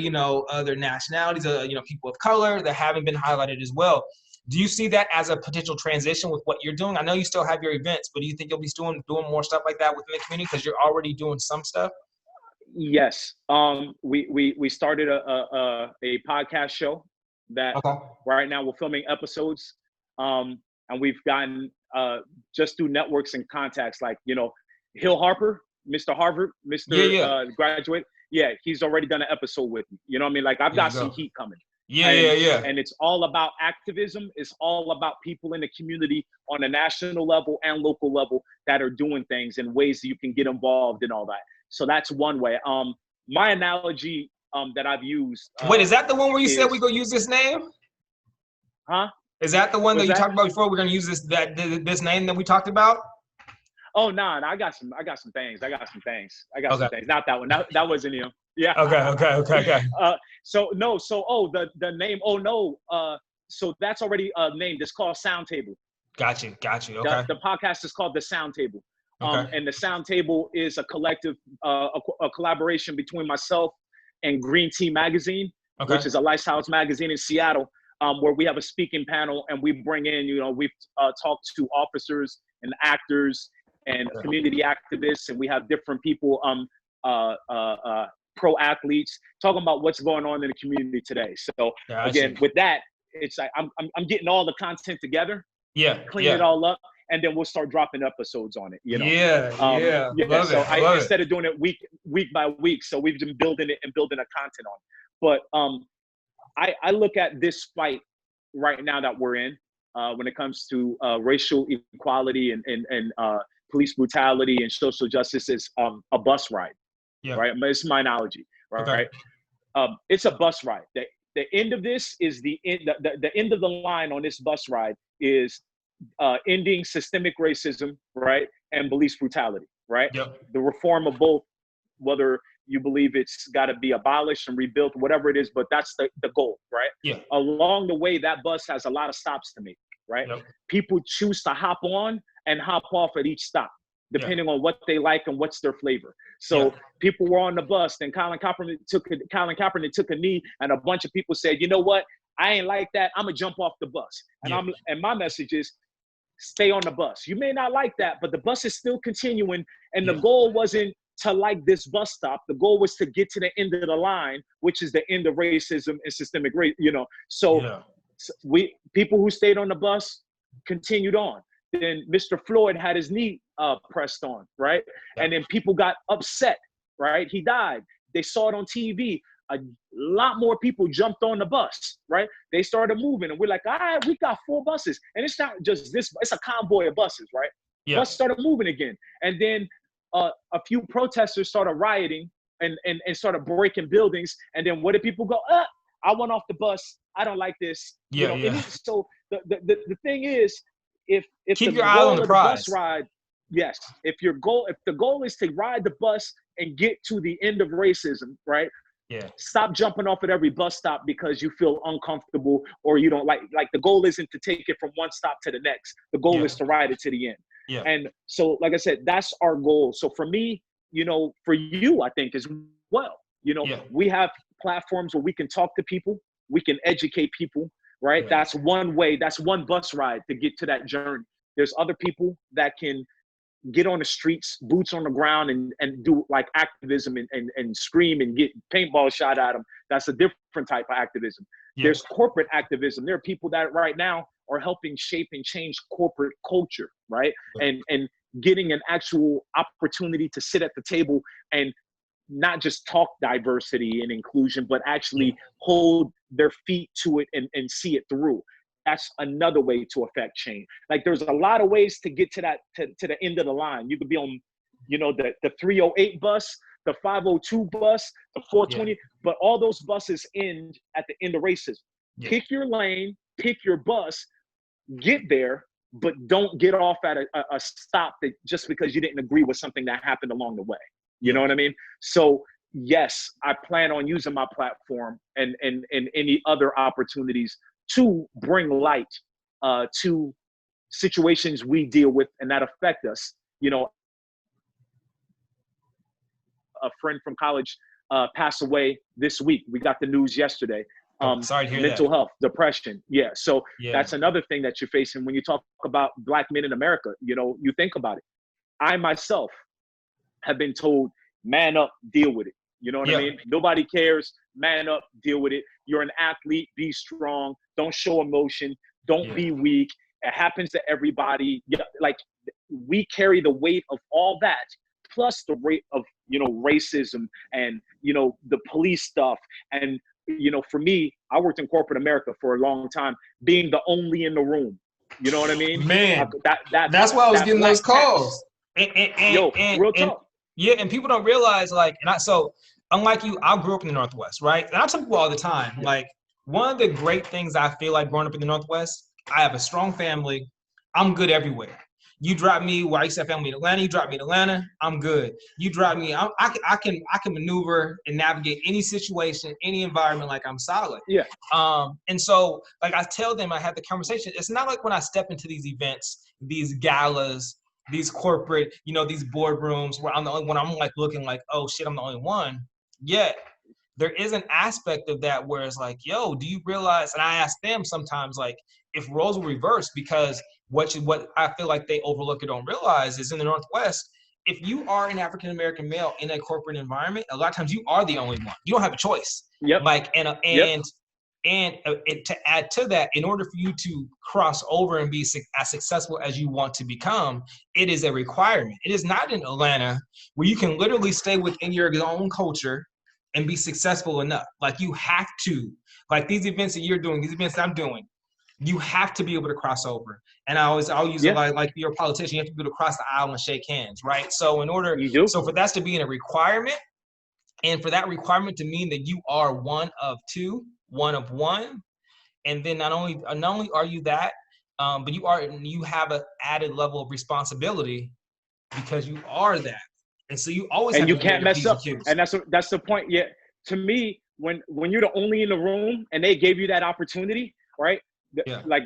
other nationalities, people of color that haven't been highlighted as well. Do you see that as a potential transition with what you're doing? I know you still have your events, but do you think you'll be doing more stuff like that within the community because you're already doing some stuff?
Yes. We started a podcast show that
Okay.
right now we're filming episodes. And we've gotten just through networks and contacts like, Hill Harper, Mr. Harvard,
Yeah,
Mr.
yeah.
Graduate. Yeah, he's already done an episode with me. You know what I mean? Like I've
There you
got some
go.
heat coming.
Yeah,
And
yeah, yeah.
and it's all about activism. It's all about people in the community on a national level and local level that are doing things in ways that you can get involved in all that. So that's one way. My analogy that I've used
Wait, is that the one where you said we
is,
go use this name?
huh?
Is that the one that
Was
you
that?
talked about before? We're gonna use this name that we talked about?
Oh no, nah, I got some things.
Okay.
Not that one. That wasn't him. Yeah.
Okay.
So no, the name. Oh no. So that's already named. It's called Sound Table.
Got you. Okay.
The podcast is called The Sound Table.
Okay.
And the Sound Table is a collective, a collaboration between myself and Green Tea Magazine,
Okay.
which is a lifestyle magazine in Seattle, where we have a speaking panel and we bring in, we've talked to officers and actors and community activists, and we have different people, pro athletes, talking about what's going on in the community today. So again, with that, it's like I'm getting all the content together, clean it all up, and then we'll start dropping episodes on it.
Yeah. Love
so
it.
Instead of doing it week by week, so we've been building it and building a content on it. But I look at this fight right now that we're in, when it comes to racial equality and police brutality and social justice, is a bus ride.
Yeah.
Right. It's my analogy. Right.
Okay.
It's a bus ride. The end of this is the end of the line on this bus ride is ending systemic racism, right, and police brutality, right?
Yep.
The reform of both, whether you believe it's got to be abolished and rebuilt, whatever it is, but that's the goal, right?
Yeah.
Along the way, that bus has a lot of stops to make, right?
Yep.
People choose to hop on and hop off at each stop, depending on what they like and what's their flavor. So people were on the bus, then Colin Kaepernick took a knee, and a bunch of people said, you know what? I ain't like that. I'm gonna jump off the bus. And my message is, stay on the bus. You may not like that, but the bus is still continuing. And the goal wasn't to like this bus stop. The goal was to get to the end of the line, which is the end of racism and systemic race, So people who stayed on the bus continued on. Then Mr. Floyd had his knee pressed on, right? And then people got upset, right? He died. They saw it on TV. A lot more people jumped on the bus, right? They started moving, and we're like, all right, we got 4 buses. And it's not just this, it's a convoy of buses, right? Yeah. Bus started moving again. And then a few protesters started rioting and started breaking buildings. And then what did people go? I went off the bus. I don't like this. So the thing is, if
keep your eye on the prize.
Bus ride, yes. If the goal is to ride the bus and get to the end of racism, right? Yeah. Stop jumping off at every bus stop because you feel uncomfortable or you don't like the goal isn't to take it from one stop to the next. The goal is to ride it to the end. Yeah. And so, like I said, that's our goal. So for me, for you, I think as well, we have platforms where we can talk to people, we can educate people, right? Yeah. That's one way, that's one bus ride to get to that journey. There's other people that can get on the streets, boots on the ground, and do like activism and scream and get paintball shot at them. That's a different type of activism. Yeah. There's corporate activism. There are people that right now are helping shape and change corporate culture, right? Yeah. And getting an actual opportunity to sit at the table and not just talk diversity and inclusion, but actually hold their feet to it and see it through. That's another way to affect change. Like there's a lot of ways to get to that, to the end of the line. You could be on, you know, the 308 bus, the 502 bus, the 420, but all those buses end at the end of racism. Yeah. Pick your lane, pick your bus, get there, but don't get off at a stop that just because you didn't agree with something that happened along the way. You know what I mean? So yes, I plan on using my platform and any other opportunities to bring light to situations we deal with and that affect us. You know, a friend from college passed away this week. We got the news yesterday.
Sorry to hear
mental
that.
health, depression. Yeah. So that's another thing that you're facing when you talk about Black men in America. You know, you think about it. I myself have been told, man up, deal with it. You know what I mean? Nobody cares. Man up, deal with it. You're an athlete, be strong. Don't show emotion. Don't be weak. It happens to everybody. Like we carry the weight of all that, plus the weight of, you know, racism and, you know, the police stuff. And, you know, for me, I worked in corporate America for a long time, being the only in the room. You know what I mean?
Man, that's why I was getting those calls.
Real talk.
Yeah, and people don't realize, like, so unlike you, I grew up in the Northwest, right? And I tell people all the time, like, one of the great things I feel like growing up in the Northwest, I have a strong family. I'm good everywhere. You drop me where I used to have family in Atlanta. You drop me in Atlanta, I'm good. You drop me, I can maneuver and navigate any situation, any environment, like I'm solid.
Yeah.
And so, like I tell them, I had the conversation. It's not like when I step into these events, these galas, these corporate, you know, these boardrooms where I'm the only one, I'm like looking like, oh shit, I'm the only one. Yet there is an aspect of that where it's like, yo, do you realize, and I ask them sometimes, like, if roles were reversed, because what I feel like they overlook or don't realize is in the Northwest, if you are an African-American male in a corporate environment, a lot of times you are the only one. You don't have a choice.
Yep.
Like, and to add to that, in order for you to cross over and be as successful as you want to become, it is a requirement. It is not in Atlanta where you can literally stay within your own culture and be successful enough. Like you have to, like these events that you're doing, these events that I'm doing, you have to be able to cross over. And I'll use it like you're a politician, you have to be able to cross the aisle and shake hands, right? So so for that to be a requirement, and for that requirement to mean that you are one of two, one of one, and then not only are you that, but you have an added level of responsibility because you are that, and so you always have
you
to
can't mess up. And that's the point. Yeah, to me, when you're the only in the room and they gave you that opportunity, right? Like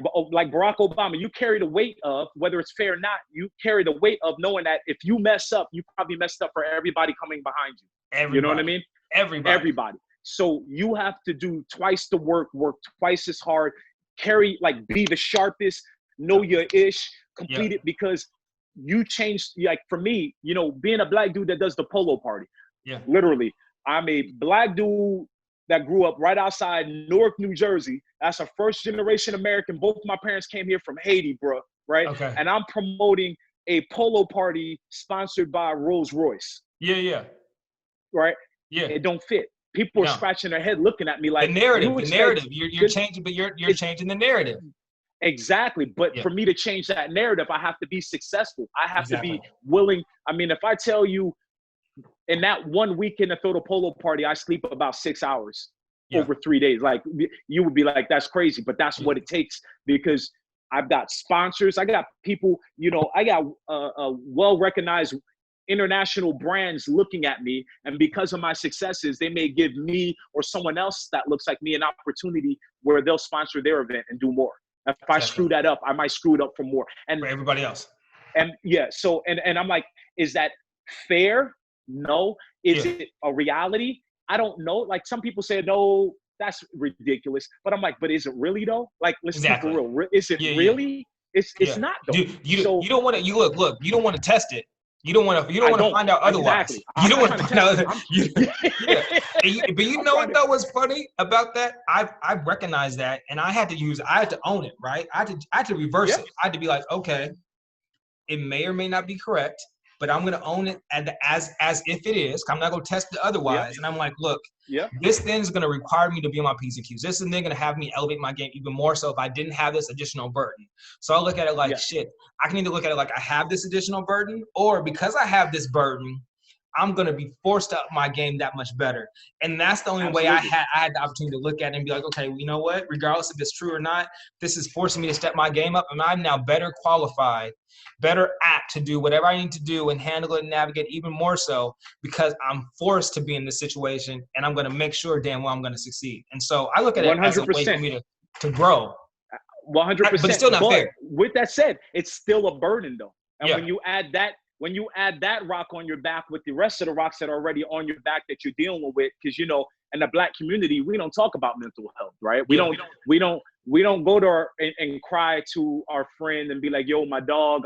Barack Obama, you carry the weight of, whether it's fair or not, you carry the weight of knowing that if you mess up, you probably messed up for everybody coming behind you.
Everybody.
You know what I mean?
Everybody.
So you have to do twice the work twice as hard, be the sharpest, know your ish, complete it, because you changed. Like for me, you know, being a Black dude that does the polo party, literally, I'm a Black dude that grew up right outside Newark, New Jersey. That's a first generation American. Both of my parents came here from Haiti, bro, right?
Okay.
And I'm promoting a polo party sponsored by Rolls-Royce.
Yeah.
Right?
Yeah.
It don't fit. People are scratching their head looking at me like,
the narrative. You're changing, but you're changing the narrative.
Exactly. But for me to change that narrative, I have to be successful. I have to be willing. I mean, if I tell you in that 1 weekend to throw the polo party, I sleep about 6 hours over 3 days. Like you would be like, that's crazy, but that's what it takes, because I've got sponsors. I got people, you know, I got well-recognized international brands looking at me, and because of my successes, they may give me or someone else that looks like me an opportunity where they'll sponsor their event and do more. If I screw that up, I might screw it up for more. And
for everybody else.
And so and I'm like, is that fair? No. Is it a reality? I don't know. Like some people say, no, that's ridiculous. But I'm like, but is it really though? Like, let's be for real. Is it really? It's not though.
You don't want to. You look. You don't want to test it. You don't want to find out otherwise.
Exactly.
You don't want to find out.
But
But you know what though? What's funny about that? I've recognized that, and I had to own it, right? I had to reverse it. I had to be like, okay, it may or may not be correct, but I'm gonna own it as if it is. I'm not gonna test it otherwise. And I'm like, look, this then is gonna require me to be on my P's and Q's. This is then gonna have me elevate my game even more so if I didn't have this additional burden. So I look at it like shit. I can either look at it like I have this additional burden, or because I have this burden, I'm gonna be forced to up my game that much better. And that's the only way I had the opportunity to look at it and be like, okay, well, you know what? Regardless if it's true or not, this is forcing me to step my game up, and I'm now better qualified, better apt to do whatever I need to do and handle it and navigate even more so because I'm forced to be in this situation, and I'm gonna make sure damn well I'm gonna succeed. And so I look at it 100%. As a way for me to grow.
100%.
But it's still not fair.
With that said, it's still a burden though. And when you add that rock on your back with the rest of the rocks that are already on your back that you're dealing with, because in the Black community, we don't talk about mental health, right? We don't go to and cry to our friend and be like, yo, my dog,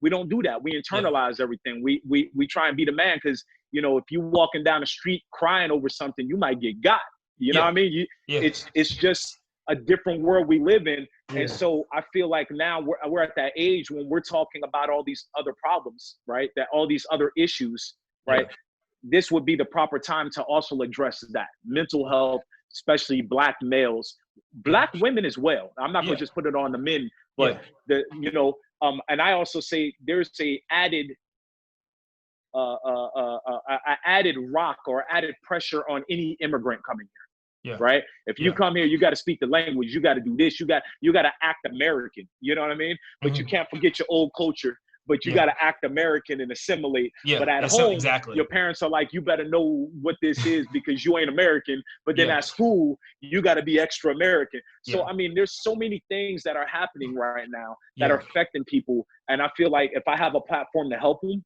we don't do that. We internalize everything. We try and be the man, because if you walking down the street crying over something, you might get got. You know what I mean? It's just a different world we live in. And so I feel like now we're at that age when we're talking about all these other problems, right? That all these other issues, right? This would be the proper time to also address that mental health, especially Black males, Black women as well. I'm not going to just put it on the men, but and I also say there's a added rock or added pressure on any immigrant coming here. Right. If you come here, you got to speak the language. You got to do this. You got to act American. You know what I mean? But you can't forget your old culture. But you got to act American and assimilate. But at home, your parents are like, you better know what this is because you ain't American. But then at school, you got to be extra American. So, I mean, there's so many things that are happening right now that are affecting people. And I feel like if I have a platform to help them,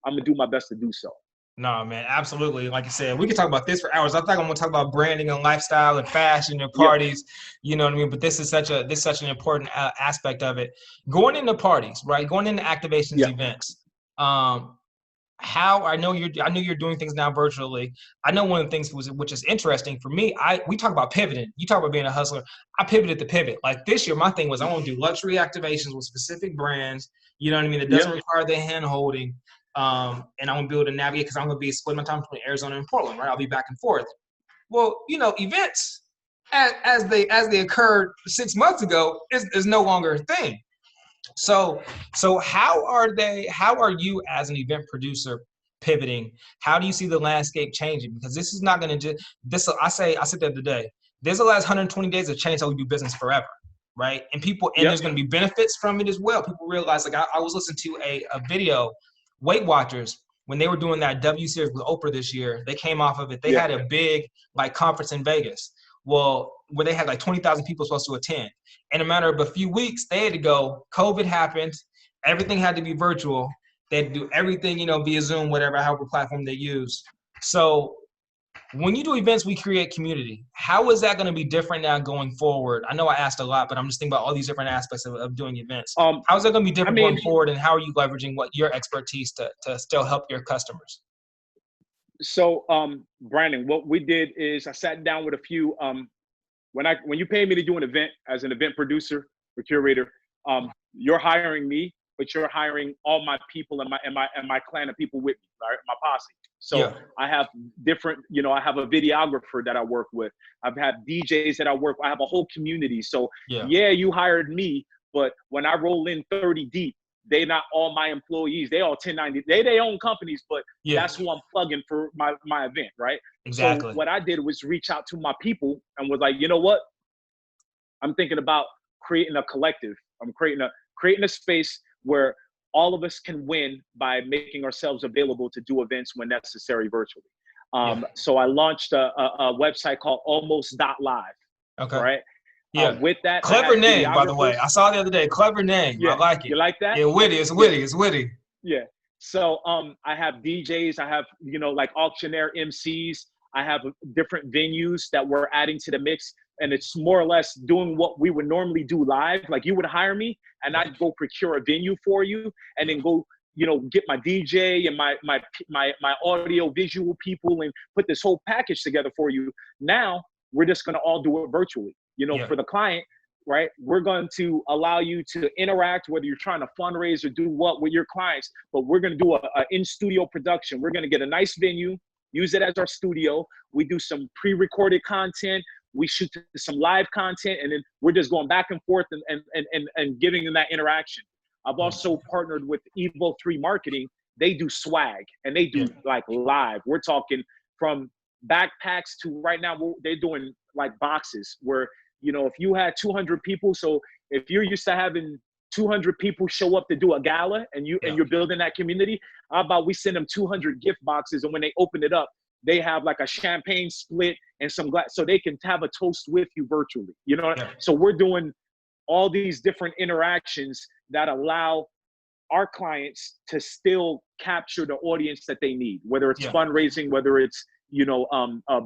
I'm going to do my best to do so.
No, man, absolutely. Like you said, we could talk about this for hours. I think I'm going to talk about branding and lifestyle and fashion and parties. You know what I mean? But this is such an important aspect of it. Going into parties, right? Going into activations, events. I know you're doing things now virtually. I know one of the things which is interesting for me. We talk about pivoting. You talk about being a hustler. I pivoted to pivot. Like this year, my thing was I want to do luxury activations with specific brands. You know what I mean? It doesn't require the hand holding. And I'm gonna be able to navigate because I'm gonna be splitting my time between Arizona and Portland, right? I'll be back and forth. Well, events as they occurred 6 months ago is no longer a thing. So how are you as an event producer pivoting? How do you see the landscape changing? Because this is not gonna I said the other day, there's the last 120 days of change how we do business forever. Right. And there's gonna be benefits from it as well. People realize, like I was listening to a video. Weight Watchers, when they were doing that W series with Oprah this year, they came off of it. They had a big conference in Vegas. Well, where they had 20,000 people supposed to attend. In a matter of a few weeks, they had to go. COVID happened. Everything had to be virtual. They had to do everything, via Zoom, however platform they use. So when you do events, we create community. How is that going to be different now going forward? I know I asked a lot, but I'm just thinking about all these different aspects of doing events. How is that going to be different going forward, and how are you leveraging your expertise to still help your customers?
So, Brandon, what we did is I sat down with a few. When you pay me to do an event as an event producer or curator, you're hiring me, but you're hiring all my people and my clan of people with me, right? My posse. So I have different, I have a videographer that I work with. I've had DJs that I work with. I have a whole community. So you hired me, but when I roll in 30 deep, they not all my employees. They all 1090. They own companies, but that's who I'm plugging for my event, right?
Exactly.
So what I did was reach out to my people and was like, you know what? I'm thinking about creating a collective. I'm creating a space where all of us can win by making ourselves available to do events when necessary virtually. So I launched a website called almost.live. Okay. Right.
Yeah.
With that.
Clever name, by the way. I saw the other day. Clever name. I like it.
You like that?
Yeah, witty. It's witty. It's witty.
Yeah. So I have DJs. I have, auctioneer MCs. I have different venues that we're adding to the mix and it's more or less doing what we would normally do live. Like you would hire me and I'd go procure a venue for you and then go, you know, get my DJ and my audio visual people and put this whole package together for you. Now we're just going to all do it virtually, you know, for the client, right? We're going to allow you to interact, whether you're trying to fundraise or do what with your clients, but we're going to do a in-studio production. We're going to get a nice venue, use it as our studio. We do some pre-recorded content. We shoot some live content, and then we're just going back and forth and giving them that interaction. I've also partnered with Evo 3 Marketing. They do swag, and they do like live. We're talking from backpacks to right now, they're doing like boxes where, you know, if you had 200 people, so if you're used to having 200 people show up to do a gala and you're building that community, how about we send them 200 gift boxes, and when they open it up, they have like a champagne split and some glass, so they can have a toast with you virtually, you know? So we're doing all these different interactions that allow our clients to still capture the audience that they need, whether it's fundraising, whether it's, you know,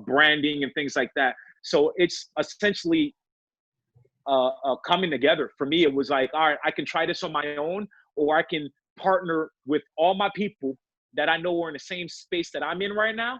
branding and things like that. So it's essentially coming together. For me, it was like, all right, I can try this on my own, or I can partner with all my people that I know are in the same space that I'm in right now.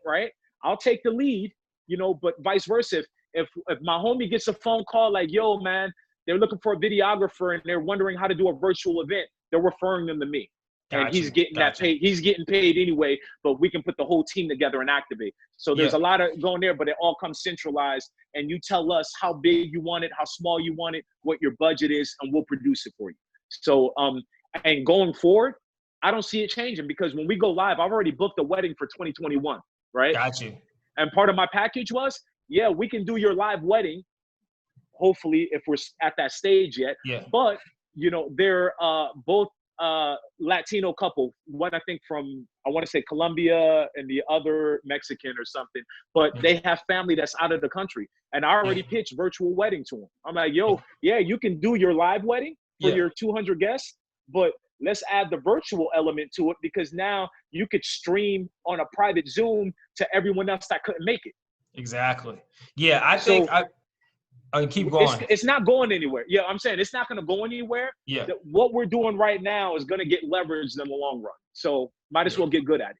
Right. I'll take the lead, you know, but vice versa. If my homie gets a phone call like, yo, man, they're looking for a videographer and they're wondering how to do a virtual event, they're referring them to me. And he's getting that paid. He's getting paid anyway, but we can put the whole team together and activate. So there's a lot of going there, but it all comes centralized. And you tell us how big you want it, how small you want it, what your budget is, and we'll produce it for you. So, and going forward, I don't see it changing, because when we go live, I've already booked a wedding for 2021, right?
Got you.
And part of my package was, we can do your live wedding, hopefully, if we're at that stage yet. But, you know, they're both Latino couple, one I think from, I want to say Colombia, and the other Mexican or something, but they have family that's out of the country. And I already pitched virtual wedding to them. I'm like, yo, you can do your live wedding for your 200 guests, but let's add the virtual element to it, because now you could stream on a private Zoom to everyone else that couldn't make it.
Exactly. Yeah, I think I keep going.
It's not going anywhere. Yeah, I'm saying it's not going to go anywhere. What we're doing right now is going to get leveraged in the long run. So might as well get good at it.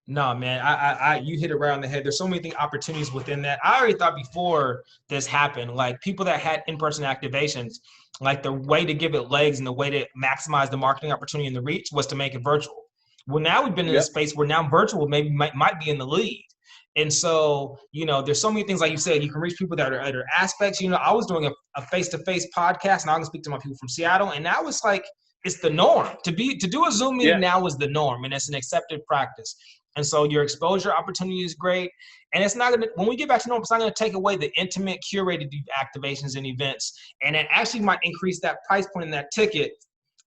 No, man, you hit it right on the head. There's so many opportunities within that. I already thought before this happened, like people that had in-person activations, like the way to give it legs and the way to maximize the marketing opportunity and the reach was to make it virtual. Well, now we've been in a space where now virtual maybe might be in the lead. And so, you know, there's so many things, like you said, you can reach people that are other aspects. You know, I was doing a face-to-face podcast, and I can speak to my people from Seattle, and now it's like, it's the norm. To do a Zoom meeting now is the norm, and it's an accepted practice. And so your exposure opportunity is great. And it's not going to, when we get back to normal, it's not going to take away the intimate, curated activations and events. And it actually might increase that price point in that ticket,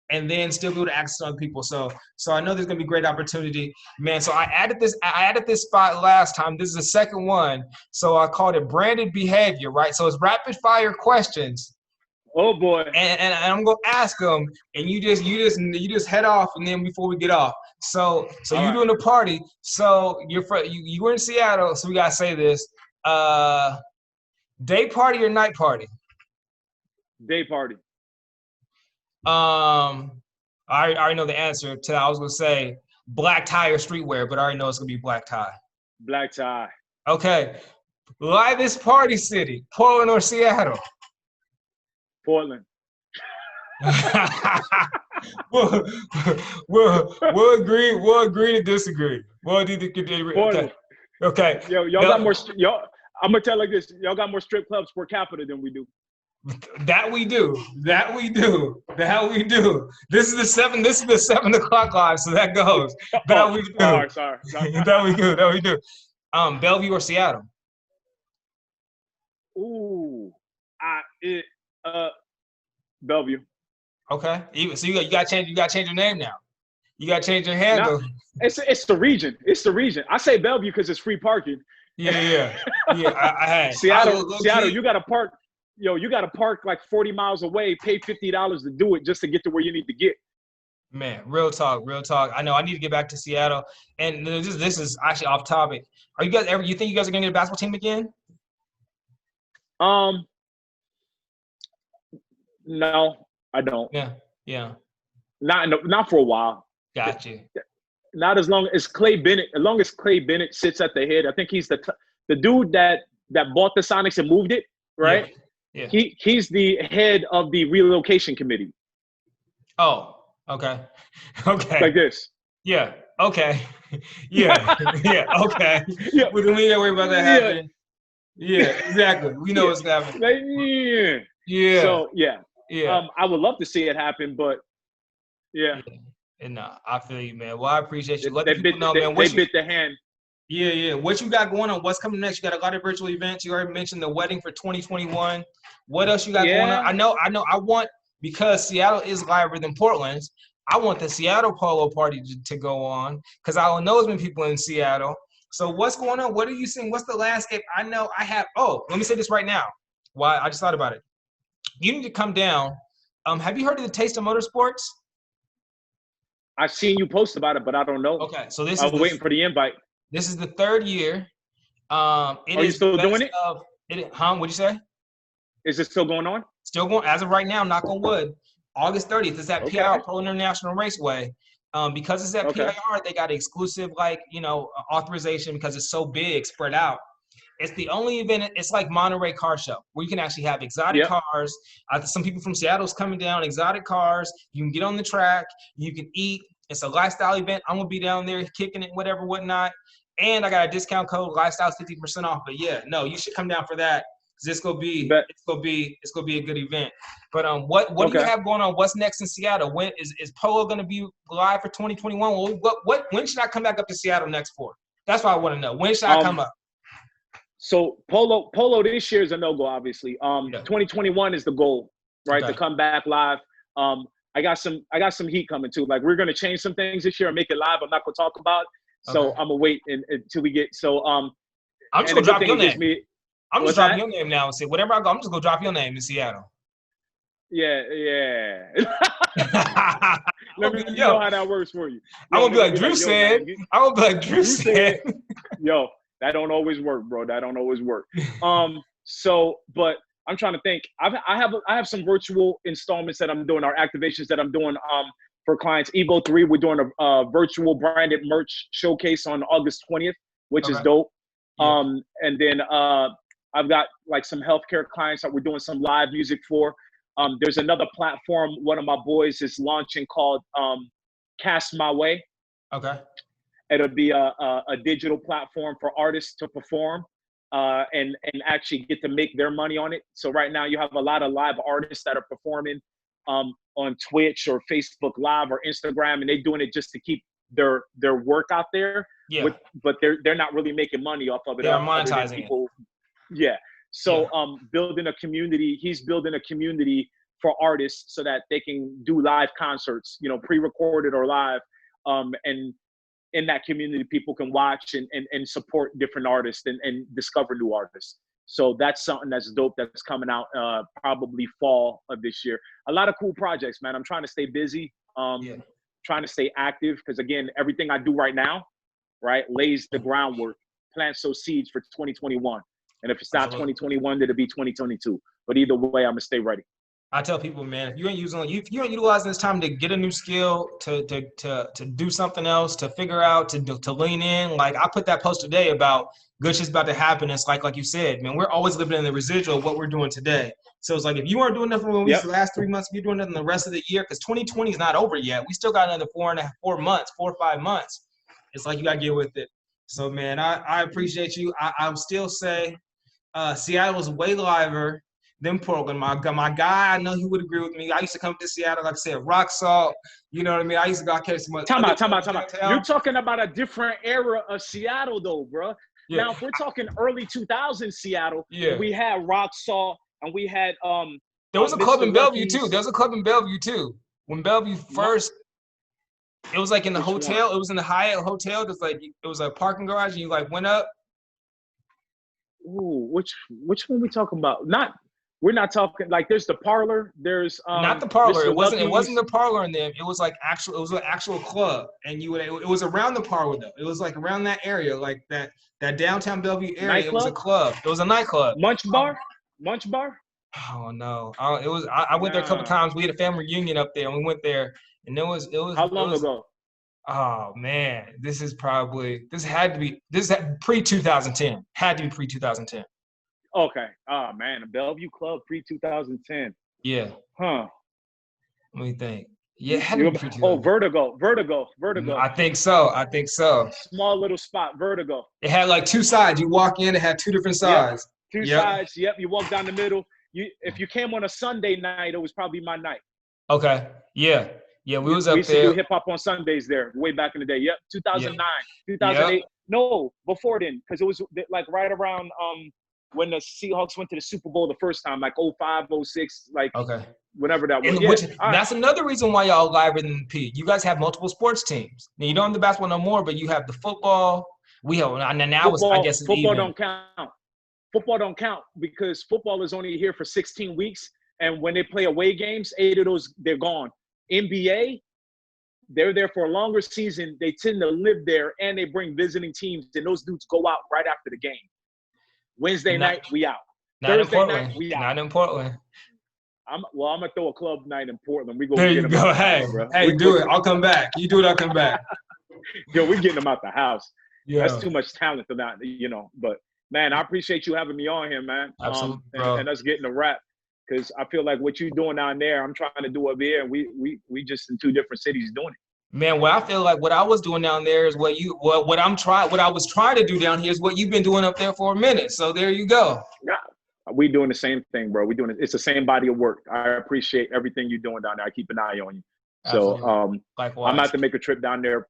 and then still be able to access other people. So I know there's going to be great opportunity, man. So I added this spot last time. This is the second one. So I called it branded behavior, right? So it's rapid fire questions.
Oh boy.
And I'm going to ask them, and you just head off, and then before we get off. So you're doing a party. So you were in Seattle. So we got to say this, day party or night party?
Day party.
I already know the answer to that. I was gonna say black tie or streetwear, but I already know it's gonna be black tie.
Black tie.
Okay. Livest party city, Portland or Seattle?
Portland.
we'll agree to disagree.
Portland.
Okay.
Yo, y'all got more. I'm gonna tell like this. Y'all got more strip clubs per capita than we do.
That we do. This is the 7 o'clock live, so that goes. That we do.
Sorry.
That we do. Bellevue or Seattle?
Ooh, Bellevue.
Okay. So you got to change your name now. You got to change your handle.
No, it's the region. I say Bellevue because it's free parking.
Yeah. I had
Seattle. You got to park. You got to park like 40 miles away, pay $50 to do it just to get to where you need to get.
Man, real talk. I know I need to get back to Seattle. And this is actually off topic. You think you guys are going to get a basketball team again?
No, I don't.
Yeah.
Not for a while.
Gotcha.
Not as long as Clay Bennett. As long as Clay Bennett sits at the head, I think he's the dude that bought the Sonics and moved it, right?
Yeah.
He's the head of the relocation committee.
Oh, okay. Okay.
Like this.
Yeah. Okay. Yeah. Yeah. Okay.
Yeah.
We don't need to worry about that happening. Yeah, exactly. We know what's happening.
Like,
yeah.
So yeah.
Yeah.
I would love to see it happen, but yeah.
And I feel you, man. Well, I appreciate you. Let
They
people know, man.
They bit the hand.
Yeah. What you got going on? What's coming next? You got a lot of virtual events. You already mentioned the wedding for 2021. What else you got going on? I know. I want, because Seattle is liver than Portland, I want the Seattle Polo Party to go on, because I know there's been people in Seattle. So what's going on? What are you seeing? What's the landscape? I know I have. Oh, let me say this right now. Why? I just thought about it. You need to come down. Have you heard of the Taste of Motorsports?
I've seen you post about it, but I don't know.
Okay, so this
I'm waiting for the invite.
This is the third year.
Are you still doing it?
What'd you say?
Is it still going on?
Still going as of right now. Knock on wood. August 30th is at PIR, Pro International Raceway. Because it's at PIR, they got exclusive authorization because it's so big, spread out. It's the only event. It's like Monterey Car Show, where you can actually have exotic cars. Some people from Seattle's coming down, exotic cars. You can get on the track. You can eat. It's a lifestyle event. I'm gonna be down there kicking it, whatever, whatnot. And I got a discount code. Lifestyle's 50% off. But yeah, no, you should come down for that. It's gonna be a good event. But what do you have going on? What's next in Seattle? When is Polo gonna be live for 2021? When should I come back up to Seattle next for? That's what I want to know. When should I come up?
So Polo this year is a no-go, obviously. 2021 is the goal, right? To come back live. I got some heat coming too. Like, we're gonna change some things this year and make it live. I'm not gonna talk about. So I'm gonna wait until we get. So
I'm just gonna drop your name. I'm just dropping your name now and say whatever I go. I'm just gonna drop your name in Seattle.
Yeah. Let me know how that works for you.
I'm gonna be like Drew said. I'm gonna be like Drew said.
Yo. That don't always work, bro. That don't always work. But I'm trying to think. I have some virtual installments that I'm doing, or activations that I'm doing for clients. Evo 3, we're doing a virtual branded merch showcase on August 20th, which is dope. And then I've got like some healthcare clients that we're doing some live music for. There's another platform one of my boys is launching called Cast My Way. Okay. It'll be a digital platform for artists to perform and actually get to make their money on it. So right now you have a lot of live artists that are performing on Twitch or Facebook Live or Instagram, and they're doing it just to keep their work out there. Yeah. But they're not really making money off of it.
They're monetizing people.
Yeah. So building a community. He's building a community for artists so that they can do live concerts, pre-recorded or live, and in that community, people can watch and support different artists and discover new artists. So that's something that's dope that's coming out probably fall of this year. A lot of cool projects, man. I'm trying to stay busy, trying to stay active, because, again, everything I do right now, right, lays the groundwork, plants those seeds for 2021. And if it's not 2021, it'll be 2022. But either way, I'm going to stay ready.
I tell people, man, if you ain't utilizing this time to get a new skill, to do something else, to figure out, to lean in. Like, I put that post today about good shit's about to happen. It's like you said, man, we're always living in the residual of what we're doing today. So it's like, if you weren't doing nothing for the last 3 months, if you're doing nothing the rest of the year, because 2020 is not over yet. We still got another 4 or 5 months. It's like you got to get with it. So, man, I appreciate you. I'll still say Seattle is way liver than Portland. My guy, I know he would agree with me. I used to come to Seattle, like I said, rock salt. You know what I mean? I used to go catch some.
Time out. You're talking about a different era of Seattle, though, bro. Yeah. Now, if we're talking early 2000s Seattle, we had rock salt and we had
there was a club in Bellevue too. There was a club in Bellevue too. When Bellevue first, it was like in the hotel. One? It was in the Hyatt Hotel. It was a parking garage, and you like went up.
Ooh, which one we talking about? We're not talking like there's the parlor. There's
not the parlor. It wasn't the parlor in there. It was like actual. It was an actual club, and it was around the parlor though. It was like around that area, like that downtown Bellevue area. Nightclub? It was a club. It was a nightclub.
Munch bar. Munch Bar?
Oh no, I went there a couple times. We had a family reunion up there, and we went there, and
How long ago?
Oh man, this had to be pre-2010. Had to be pre-2010.
Okay. Oh man, the Bellevue Club pre-2010.
Yeah.
Huh.
Let me think. Yeah, it had to be pre-2010.
Vertigo.
I think so.
Small little spot, Vertigo.
It had like two sides. You walk in, it had two different sides.
Yep. Two sides. Yep. You walk down the middle. If you came on a Sunday night, it was probably my night.
Okay. Yeah. Yeah, we was up there.
We used to do hip hop on Sundays there, way back in the day. Yep, 2009, 2008. Yep. No, before then, because it was like right around when the Seahawks went to the Super Bowl the first time, like 05, 06, like whatever that was.
That's another reason why y'all liver than P. You guys have multiple sports teams. Now you don't have the basketball no more, but you have the football. We have now. Football, I guess it's
football
even.
don't count. Football don't count because football is only here for 16 weeks, and when they play away games, 8 of those they're gone. NBA, they're there for a longer season. They tend to live there, and they bring visiting teams, and those dudes go out right after the game. Wednesday night, we out. Thursday night, we out.
Not in Portland.
I'm gonna throw a club night in Portland. We go.
There you go. Hey, do it. I'll come back. You do it. I'll come back.
Yo, we're getting them out the house.
Yeah.
That's too much talent for that, But man, I appreciate you having me on here, man.
Absolutely, bro.
And us getting a rap. Because I feel like what you're doing down there, I'm trying to do over here, and we just in 2 different cities doing it.
Man, what I feel like what I was doing down there is what I was trying to do down here is what you've been doing up there for a minute. So there you go.
Yeah, we doing the same thing, bro. We doing it. It's the same body of work. I appreciate everything you're doing down there. I keep an eye on you. Absolutely. So
likewise.
I'm about to make a trip down there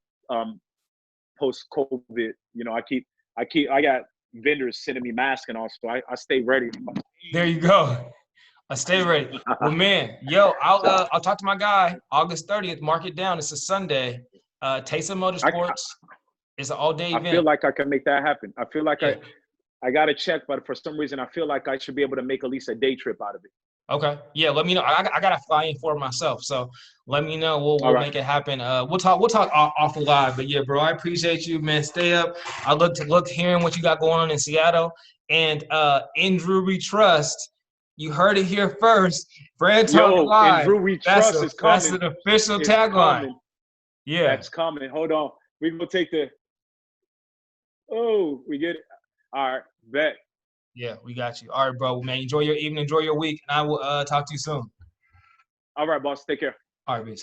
post COVID. I got vendors sending me masks and all, so I stay ready.
There you go. I stay ready. Well, man, I'll talk to my guy August 30th. Mark it down. It's a Sunday. Taysom Motorsports. It's an all-day event.
I feel like I can make that happen. I feel like I got to check, but for some reason I feel like I should be able to make at least a day trip out of it.
Okay. Yeah. Let me know. I got to fly in for myself, so let me know. We'll make it happen. We'll talk off the live. But yeah, bro, I appreciate you, man. Stay up. I look hearing what you got going on in Seattle, and in Drew we trust. You heard it here first. Brand Talk Live.
And Drew we trust is coming.
That's an official tagline. Yeah.
That's coming. Hold on. We will take the. Oh, we get it. All right. Bet.
Yeah, we got you. All right, bro. Man, enjoy your evening, enjoy your week, and I will talk to you soon.
All right, boss. Take care.
All right, peace.